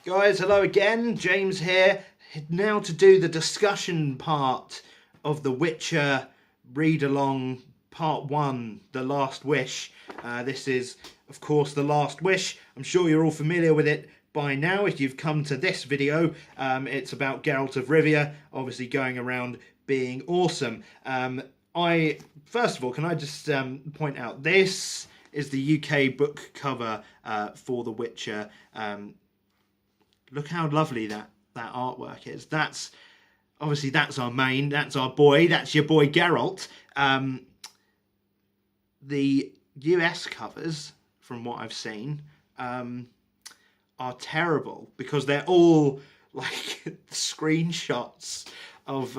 Guys, hello again. James here. Now to do the discussion part of The Witcher read along part one, The Last Wish. This is, of course, The Last Wish. I'm sure you're all familiar with it by now if you've come to this video. It's about Geralt of Rivia, obviously going around being awesome. First of all, can I just point out this is the UK book cover for The Witcher. Look how lovely that artwork is. That's obviously that's our main. That's our boy. That's your boy Geralt. The US covers, from what I've seen, are terrible because they're all like screenshots of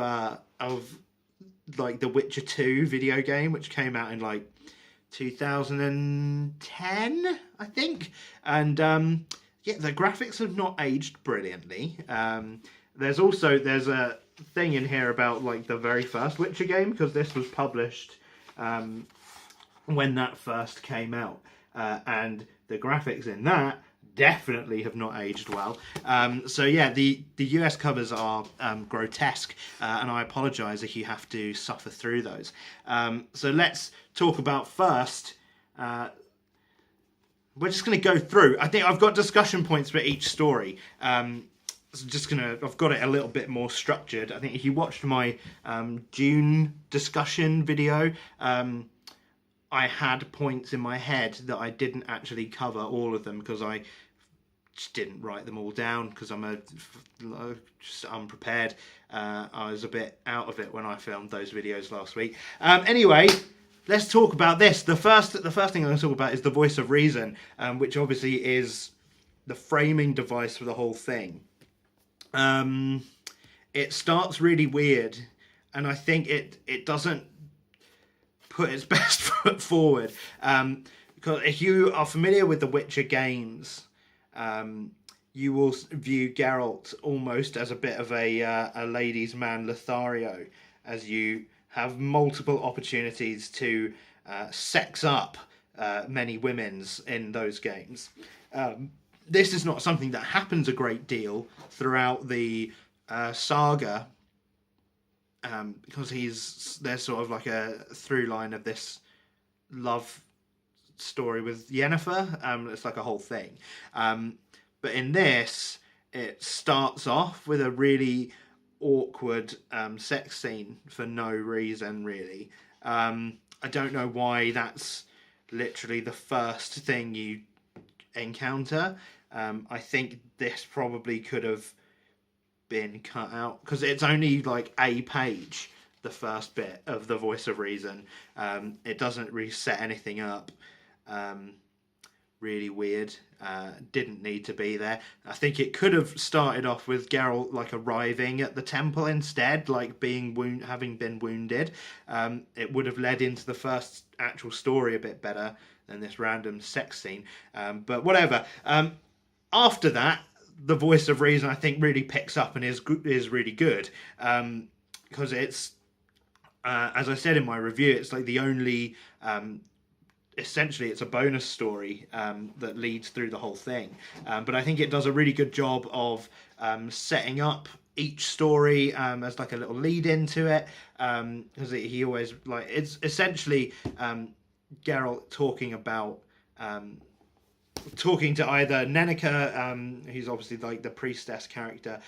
like the Witcher 2 video game, which came out in like 2010, I think, and yeah, the graphics have not aged brilliantly. There's a thing in here about like the very first Witcher game, because this was published when that first came out, and the graphics in that definitely have not aged well. So yeah, the US covers are grotesque, and I apologise if you have to suffer through those. So let's talk about first. We're just going to go through. I think I've got discussion points for each story. So I've got it a little bit more structured. I think if you watched my June discussion video, I had points in my head that I didn't actually cover all of them because I just didn't write them all down because I'm just unprepared. I was a bit out of it when I filmed those videos last week. Anyway, let's talk about this. The first thing I'm going to talk about is the voice of reason, which obviously is the framing device for the whole thing. It starts really weird, and I think it doesn't put its best foot forward. Because if you are familiar with the Witcher games, you will view Geralt almost as a bit of a ladies' man Lothario, as you have multiple opportunities to sex up many women's in those games. This is not something that happens a great deal throughout the saga, because there's sort of like a through line of this love story with Yennefer. It's like a whole thing. But in this, it starts off with a really awkward sex scene for no reason, really. I don't know why that's literally the first thing you encounter. I think this probably could have been cut out because it's only like a page, the first bit of the voice of reason. It doesn't really set anything up. Really weird. Didn't need to be there. I think it could have started off with Geralt like arriving at the temple instead, like having been wounded. It would have led into the first actual story a bit better than this random sex scene. But whatever. After that, the voice of reason I think really picks up and is really good, because it's as I said in my review, it's like the only essentially it's a bonus story that leads through the whole thing, but I think it does a really good job of setting up each story as like a little lead into it, because he always like it's essentially Geralt talking to either Nenneker, who's obviously like the priestess character,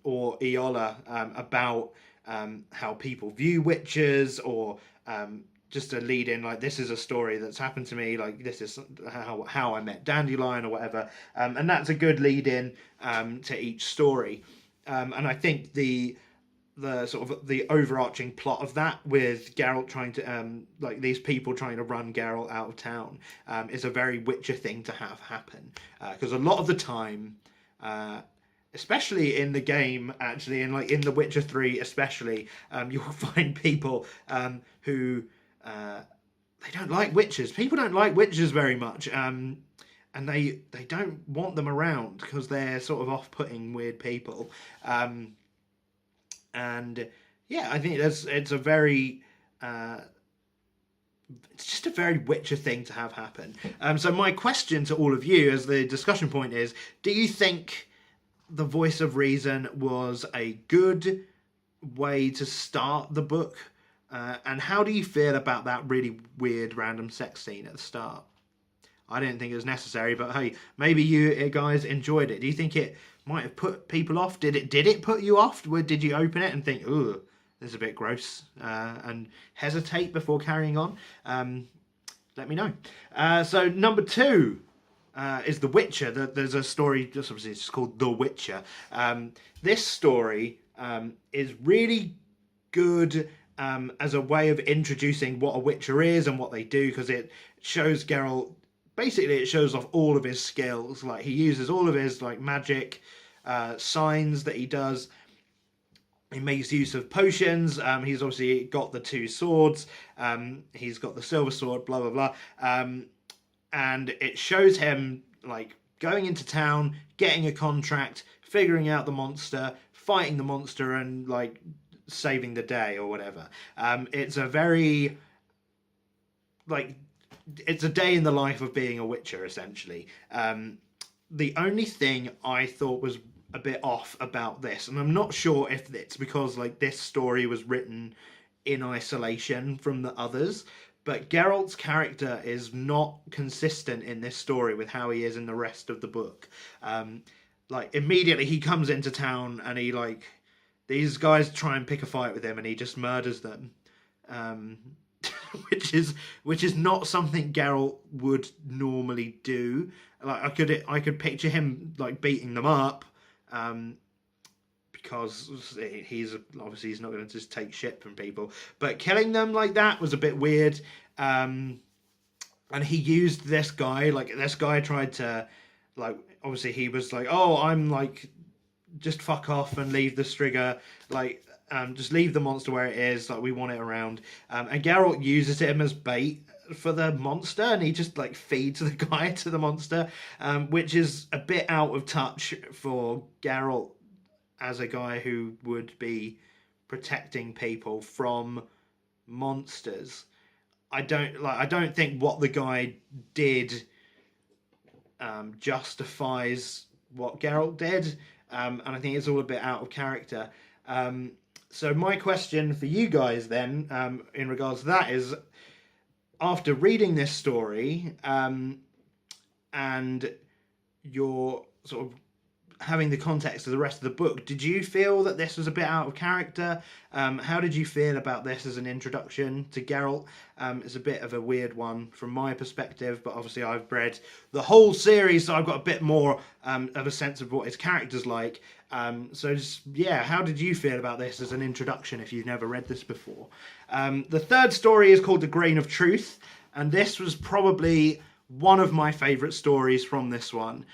or Iola, about how people view witches, or just a lead in like, this is a story that's happened to me, like this is how I met Dandelion or whatever, and that's a good lead in to each story, and I think the sort of the overarching plot of that, with Geralt trying to like these people trying to run Geralt out of town, is a very Witcher thing to have happen, because a lot of the time, especially in the game, actually, and like in The Witcher 3 especially, you'll find people who they don't like witches. People don't like witches very much, and they don't want them around because they're sort of off-putting, weird people. And yeah, I think it's a very it's just a very Witcher thing to have happen. So my question to all of you as the discussion point is, do you think the voice of reason was a good way to start the book. And how do you feel about that really weird random sex scene at the start? I didn't think it was necessary, but hey, maybe you guys enjoyed it. Do you think it might have put people off? Did it put you off? Did you open it and think, ooh, this is a bit gross, and hesitate before carrying on? Let me know. So number 2 is The Witcher. There's a story, just obviously it's called The Witcher. This story is really good as a way of introducing what a Witcher is and what they do, because it shows Geralt. Basically, it shows off all of his skills. Like, he uses all of his like magic signs that he does. He makes use of potions. He's obviously got the 2 swords. He's got the silver sword. Blah blah blah. And it shows him like going into town, getting a contract, figuring out the monster, fighting the monster, and like saving the day or whatever. It's a very like. It's a day in the life of being a Witcher, essentially. The only thing I thought was a bit off about this, and I'm not sure if it's because like this story was written in isolation from the others, but Geralt's character is not consistent in this story with how he is in the rest of the book. Like, immediately he comes into town and he like, these guys try and pick a fight with him and he just murders them. which is not something Geralt would normally do. Like, I could picture him like beating them up, because he's not going to just take shit from people. But killing them like that was a bit weird. And he used this guy. Like, this guy tried to, like, obviously he was like, oh, I'm like, just fuck off and leave the Striga. Like, just leave the monster where it is. Like, we want it around. And Geralt uses him as bait for the monster, and he just like feeds the guy to the monster, which is a bit out of touch for Geralt as a guy who would be protecting people from monsters. I don't think what the guy did justifies what Geralt did, and I think it's all a bit out of character. So my question for you guys then, in regards to that, is, after reading this story, and you're sort of having the context of the rest of the book, did you feel that this was a bit out of character? How did you feel about this as an introduction to Geralt? It's a bit of a weird one from my perspective, but obviously I've read the whole series, so I've got a bit more of a sense of what his character's like. So just, yeah, how did you feel about this as an introduction if you've never read this before? The third story is called The Grain of Truth, and this was probably one of my favourite stories from this one.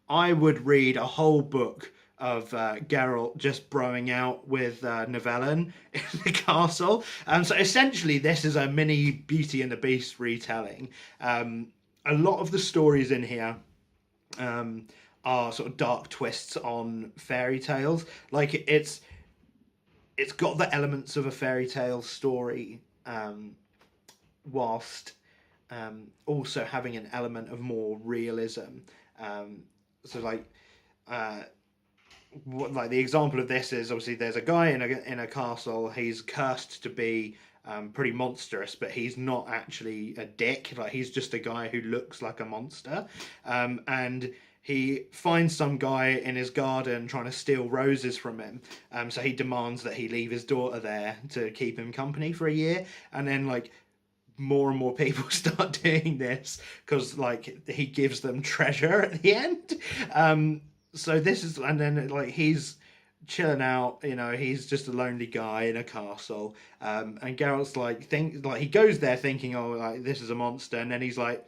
I would read a whole book of Geralt just broing out with Nivellen in the castle. So essentially this is a mini Beauty and the Beast retelling. A lot of the stories in here are sort of dark twists on fairy tales. Like, it's got the elements of a fairy tale story, whilst also having an element of more realism. So like, like the example of this is, obviously there's a guy in a castle. He's cursed to be pretty monstrous, but he's not actually a dick. Like, he's just a guy who looks like a monster, and he finds some guy in his garden trying to steal roses from him. So he demands that he leave his daughter there to keep him company for a year, and then like, more and more people start doing this because like he gives them treasure at the end. So this is, and then like he's chilling out, you know, he's just a lonely guy in a castle, and Geralt's like he goes there thinking, oh, like, this is a monster, and then he's like,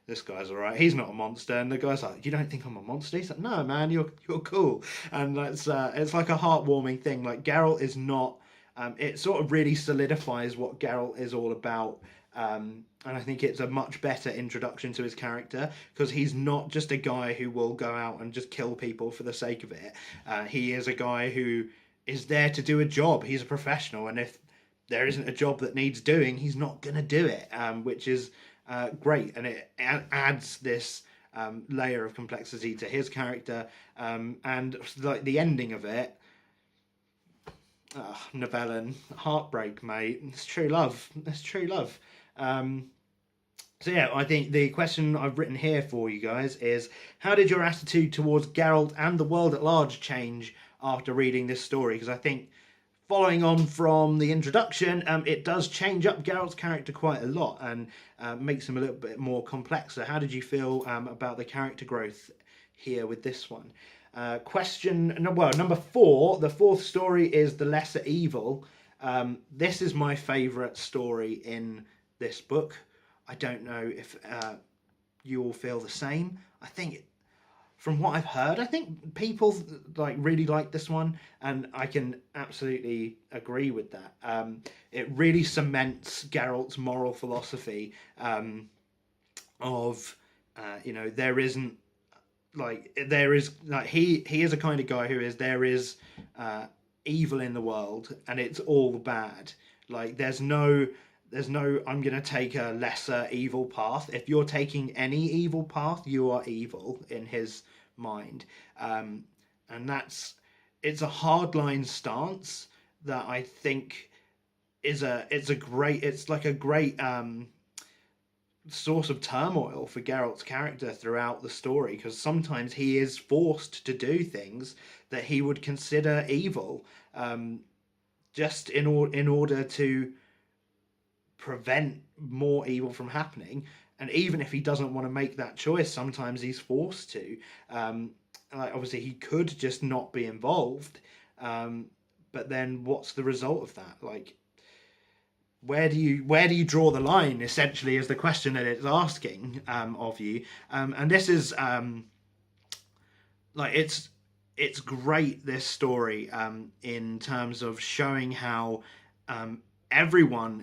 this guy's all right, he's not a monster. And the guy's like, you don't think I'm a monster? He's like, no man, you're cool. And that's it's like a heartwarming thing. Like, Geralt is not, it sort of really solidifies what Geralt is all about. And I think it's a much better introduction to his character, because he's not just a guy who will go out and just kill people for the sake of it. He is a guy who is there to do a job. He's a professional, and if there isn't a job that needs doing, he's not going to do it, which is great. And it adds this layer of complexity to his character, and like the ending of it. Novellen, heartbreak, mate. It's true love. It's true love. So yeah, I think the question I've written here for you guys is: how did your attitude towards Geralt and the world at large change after reading this story? Because I think, following on from the introduction, it does change up Geralt's character quite a lot and makes him a little bit more complex. So how did you feel about the character growth here with this one? Number 4, the fourth story is The Lesser Evil. This is my favourite story in this book. I don't know if you all feel the same. I think, from what I've heard, I think people like really like this one, and I can absolutely agree with that. It really cements Geralt's moral philosophy of there isn't there is he is a kind of guy who is there is evil in the world and it's all bad. Like there's no I'm gonna take a lesser evil path. If you're taking any evil path, you are evil in his mind, and it's a hardline stance that I think is a great source of turmoil for Geralt's character throughout the story, because sometimes he is forced to do things that he would consider evil, just in order to prevent more evil from happening. And even if he doesn't want to make that choice, sometimes he's forced to. Obviously he could just not be involved, but then what's the result of that? Like, where do you draw the line, essentially, is the question that it's asking of you. And this is it's great, this story, in terms of showing how everyone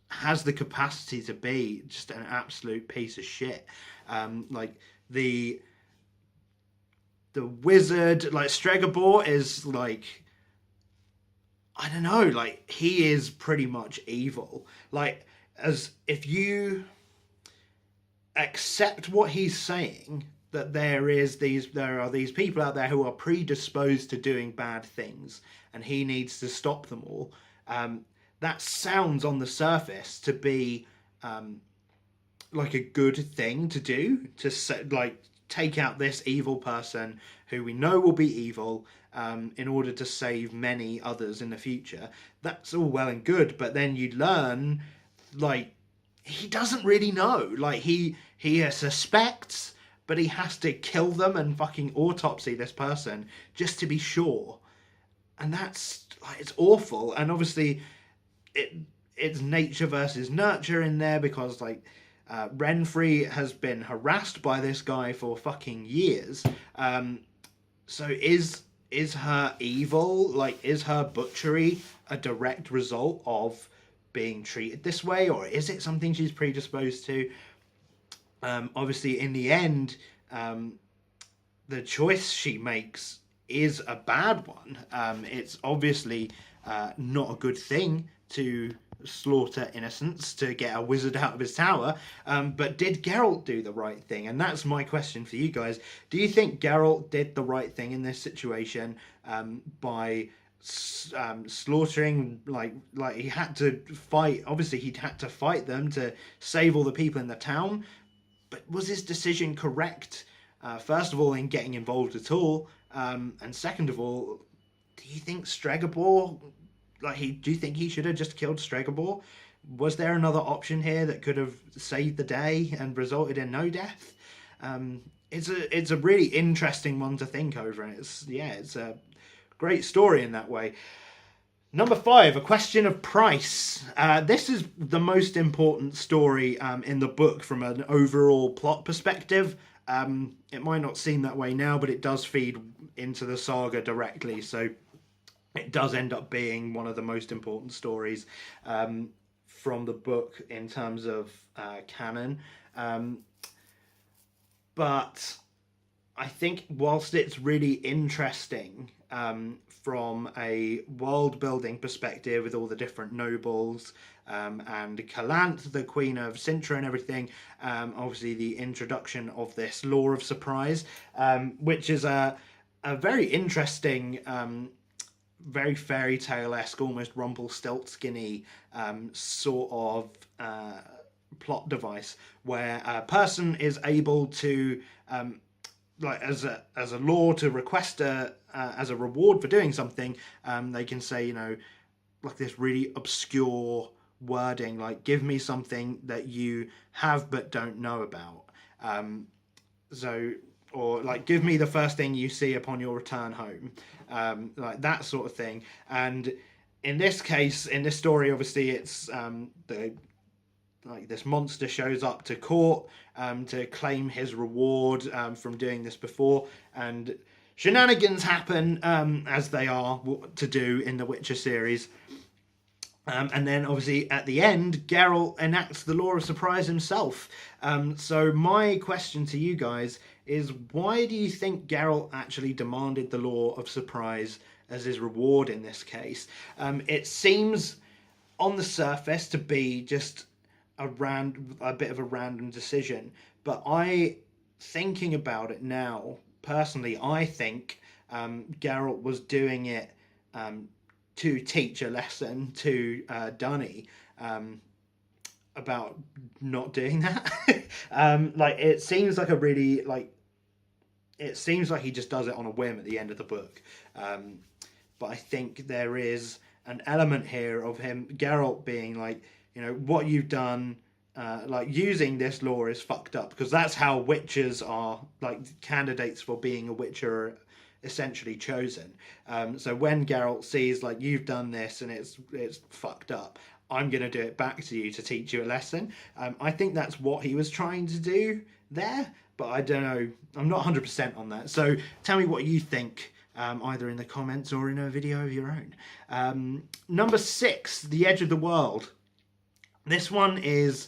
has the capacity to be just an absolute piece of shit. Like the wizard, like Stregobor, is like, I don't know, like he is pretty much evil. Like, as if you accept what he's saying, that there are these people out there who are predisposed to doing bad things, and he needs to stop them all. That sounds on the surface to be like a good thing to do, to take out this evil person who we know will be evil, in order to save many others in the future. That's all well and good, but then you learn, like, he doesn't really know. Like, he suspects, but he has to kill them and fucking autopsy this person just to be sure. And that's, like, it's awful. And obviously it's nature versus nurture in there, because like Renfri has been harassed by this guy for fucking years. So is her evil, like, is her butchery a direct result of being treated this way, or is it something she's predisposed to? Obviously, in the end, the choice she makes is a bad one. It's obviously not a good thing to slaughter innocents to get a wizard out of his tower, but did Geralt do the right thing? And that's my question for you guys. Do you think Geralt did the right thing in this situation, by slaughtering, like he had to fight, obviously he'd had to fight them to save all the people in the town, but was his decision correct, first of all, in getting involved at all, and second of all, do you think Stregobor, do you think he should have just killed Stregobor? Was there another option here that could have saved the day and resulted in no death? It's a really interesting one to think over, and it's a great story in that way. Number 5, A Question of Price. This is the most important story in the book from an overall plot perspective. It might not seem that way now, but it does feed into the saga directly, so it does end up being one of the most important stories from the book in terms of canon. But I think whilst it's really interesting from a world building perspective with all the different nobles and Calanth, the Queen of Sintra, and everything, obviously the introduction of this law of surprise, which is a very interesting, very fairy tale-esque, almost Rumpelstiltskin-y sort of plot device where a person is able to like as a law to request as a reward for doing something, they can say, you know, like this really obscure wording, like give me something that you have but don't know about. So, or like give me the first thing you see upon your return home, like that sort of thing. And in this case, in this story, obviously it's the like this monster shows up to court to claim his reward from doing this before, and shenanigans happen as they are to do in the Witcher series. And then obviously at the end, Geralt enacts the law of surprise himself. So my question to you guys is, why do you think Geralt actually demanded the law of surprise as his reward in this case? It seems on the surface to be just a bit of a random decision, but thinking about it now, personally, I think Geralt was doing it to teach a lesson to Dunny about not doing that. Like it seems like a really it seems like he just does it on a whim at the end of the book. But I think there is an element here of Geralt being like, you know, what you've done, like using this law is fucked up, because that's how witchers are, like candidates for being a witcher are essentially chosen. So when Geralt sees like you've done this and it's fucked up, I'm going to do it back to you to teach you a lesson. I think that's what he was trying to do there, but I don't know. I'm not 100% on that. So tell me what you think, either in the comments or in a video of your own. Number 6, The Edge of the World. This one is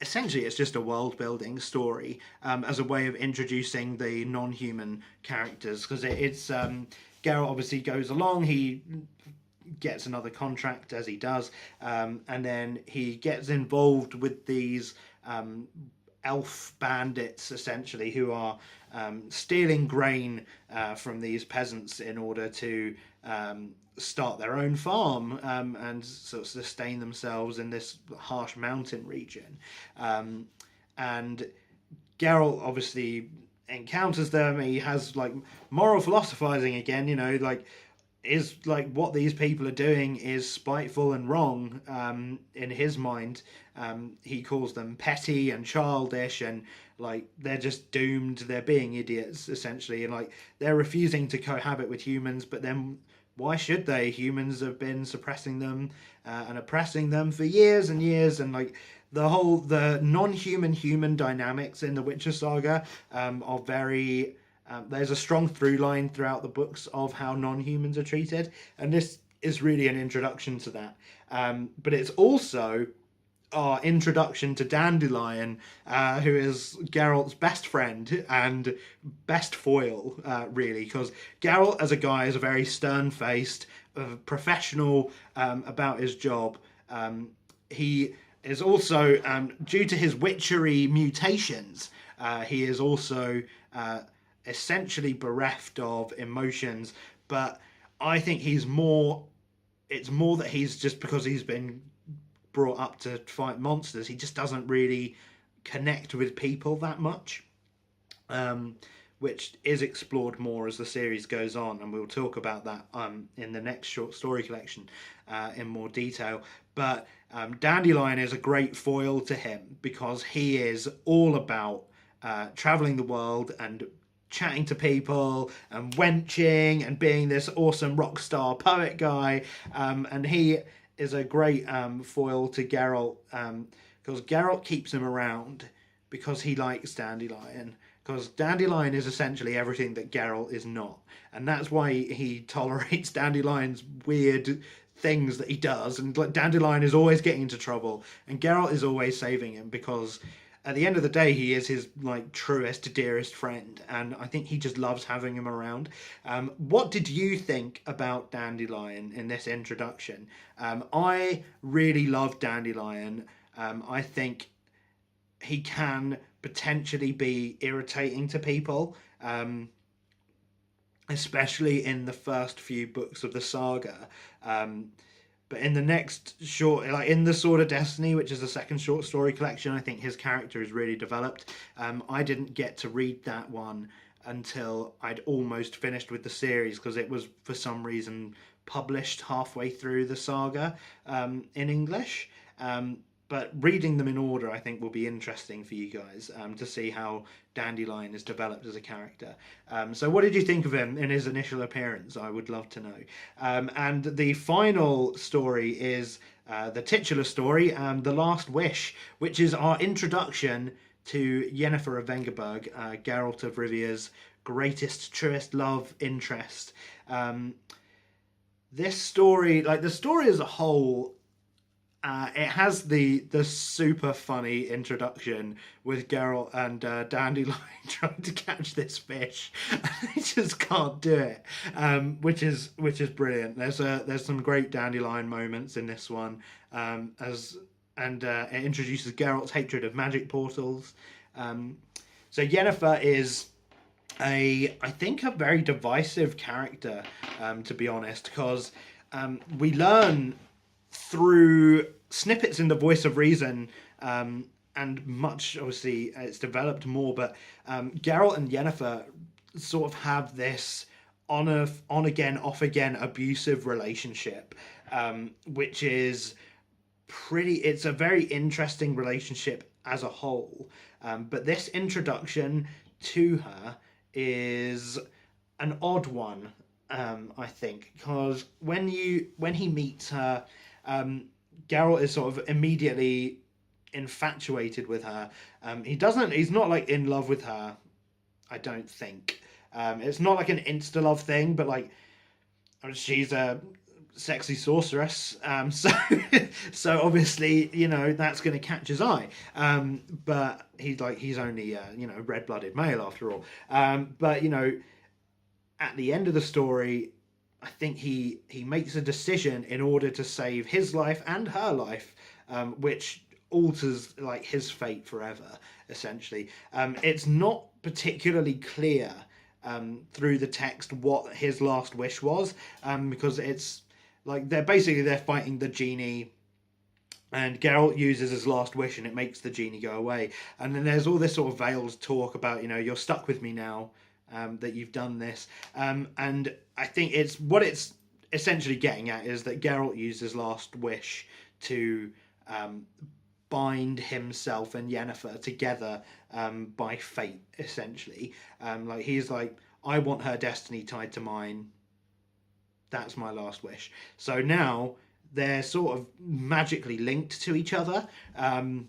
essentially it's just a world building story as a way of introducing the non-human characters, because it's Geralt obviously goes along, he gets another contract as he does, and then he gets involved with these elf bandits essentially who are stealing grain from these peasants in order to start their own farm and sort of sustain themselves in this harsh mountain region. And Geralt obviously encounters them. He has like moral philosophizing again, you know, like is like what these people are doing is spiteful and wrong in his mind. He calls them petty and childish, and like they're just doomed, they're being idiots essentially, and like they're refusing to cohabit with humans, but then why should they? Humans have been suppressing them and oppressing them for years and years, and like the non-human human dynamics in the Witcher saga are very there's a strong through line throughout the books of how non-humans are treated, and this is really an introduction to that. But it's also our introduction to Dandelion, who is Geralt's best friend and best foil, really, because Geralt as a guy is a very stern-faced, professional about his job. He is also, due to his witchery mutations, he is also essentially bereft of emotions, but I think it's more that he's just, because he's been brought up to fight monsters, he just doesn't really connect with people that much, which is explored more as the series goes on, and we'll talk about that in the next short story collection in more detail. But Dandelion is a great foil to him, because he is all about traveling the world and chatting to people and wenching and being this awesome rock star poet guy, and he is a great foil to Geralt, because Geralt keeps him around because he likes Dandelion, because Dandelion is essentially everything that Geralt is not, and that's why he tolerates Dandelion's weird things that he does, and Dandelion is always getting into trouble and Geralt is always saving him, because at the end of the day, he is his like truest, dearest friend, and I think he just loves having him around. What did you think about Dandelion in this introduction? I really love Dandelion. I think he can potentially be irritating to people, especially in the first few books of the saga. But in the next short, like in the Sword of Destiny, which is the second short story collection, I think his character is really developed. I didn't get to read that one until I'd almost finished with the series because it was for some reason published halfway through the saga in English. But reading them in order, I think, will be interesting for you guys to see how Dandelion is developed as a character. So what did you think of him in his initial appearance? I would love to know. And the final story is the titular story, The Last Wish, which is our introduction to Yennefer of Vengerberg, Geralt of Rivia's greatest, truest love interest. This story, like the story as a whole, it has the super funny introduction with Geralt and Dandelion trying to catch this fish, and they just can't do it, which is brilliant. There's some great Dandelion moments in this one, it introduces Geralt's hatred of magic portals. So Yennefer is I think a very divisive character, to be honest, because we learn through snippets in the Voice of Reason, and much obviously it's developed more, but Geralt and Yennefer sort of have this on again, off again abusive relationship, which is it's a very interesting relationship as a whole. But this introduction to her is an odd one, I think, because when he meets her, Geralt is sort of immediately infatuated with her. He's not like in love with her, I don't think. It's not like an insta love thing, but like she's a sexy sorceress, so obviously that's going to catch his eye. But he's only red-blooded male after all. But at the end of the story, I think he makes a decision in order to save his life and her life, which alters like his fate forever, essentially. It's not particularly clear through the text what his last wish was, because it's like they're fighting the genie, and Geralt uses his last wish and it makes the genie go away. And then there's all this sort of veiled talk about, you're stuck with me now, that you've done this. And I think what it's essentially getting at is that Geralt used his last wish to bind himself and Yennefer together by fate, essentially. Like he's like, I want her destiny tied to mine. That's my last wish. So now they're sort of magically linked to each other. And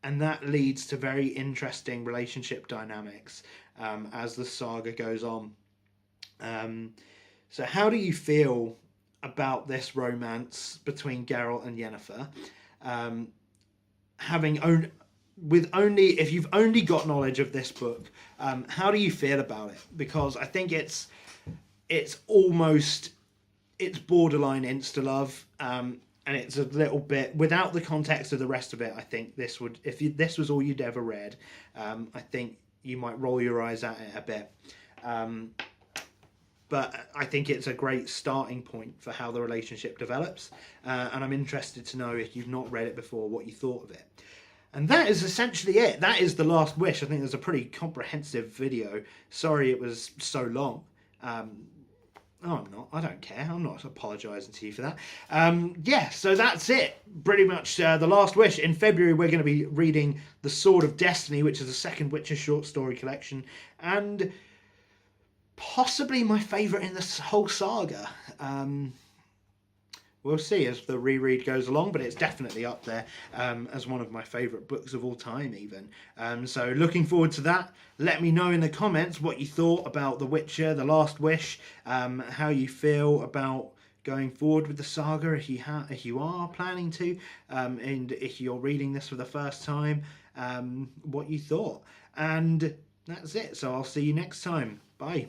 that leads to very interesting relationship dynamics as the saga goes on. So how do you feel about this romance between Geralt and Yennefer? If you've only got knowledge of this book, how do you feel about it? Because I think it's borderline insta love, and it's a little bit without the context of the rest of it. I think this was all you'd ever read, I think you might roll your eyes at it a bit. But I think it's a great starting point for how the relationship develops, and I'm interested to know, if you've not read it before, what you thought of it. And that is essentially it. That is The Last Wish. I think there's a pretty comprehensive video. Sorry it was so long. I'm not. I don't care. I'm not apologising to you for that. Yeah, so that's it. Pretty much The Last Wish. In February, we're going to be reading The Sword of Destiny, which is the second Witcher short story collection, and possibly my favourite in this whole saga. We'll see as the reread goes along, but it's definitely up there as one of my favourite books of all time, even. So looking forward to that. Let me know in the comments what you thought about The Witcher, The Last Wish, how you feel about going forward with the saga, if you are planning to, and if you're reading this for the first time. what you thought. And that's it. So I'll see you next time. Bye.